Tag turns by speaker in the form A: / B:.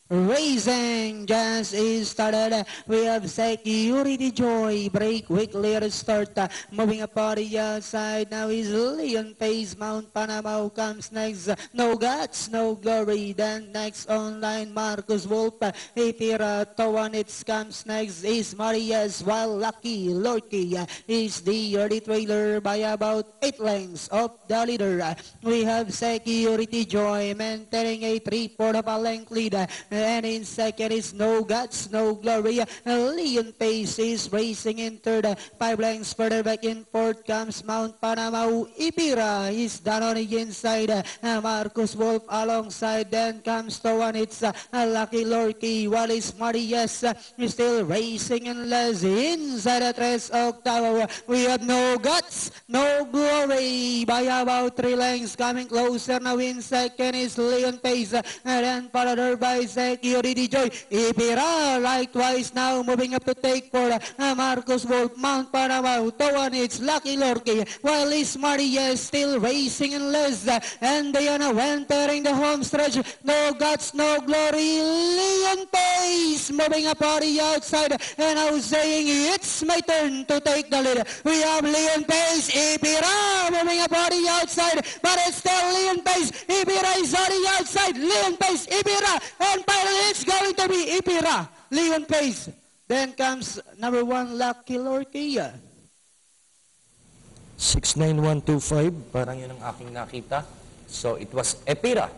A: Racing just is started. We have Security Joy. Break quickly restart. Moving up on the outside. Now is Leon Pace. Mount Panama comes next. No Guts, no Glory. Then next online Marcus Wolf. Ipira Towanitz comes next is Marias. While Lucky Lorky is the early trailer by about 8 lengths of the leader. We have Security Joy maintaining a 3/4 of a length lead. And in second is No Guts, No Glory. Leon Pace is racing in third. 5 lengths further back in fourth comes Mount Panama. Ipira is down on the inside. Marcus Wolf alongside. Then comes Towanitz. Lucky Lorky. Wallace Marias is still racing in less. Inside the tres octavo. We have No Guts, No Glory by about 3 lengths. Coming closer now in second is Leon Pace. And then followed by Security Joy. Ipira likewise now moving up to take for Marcus Wolf, Mount Panama, Towanitz, Lucky Lorky, while Liz Maria still racing in less. And they are now entering the home stretch. No Guts, No Glory. Leon Pace moving up on the outside. And now saying it's my turn to take the lead. We have Leon Pace, Ipira moving up on the outside. But it's still Leon Pace. Ipira is on the outside. Leon Pace, Ipira. And finally, it's going to be Ipira, Leon Pace. Then comes number 1, Lucky Lorky.
B: 69125, parang yun ang aking nakita. So it was Ipira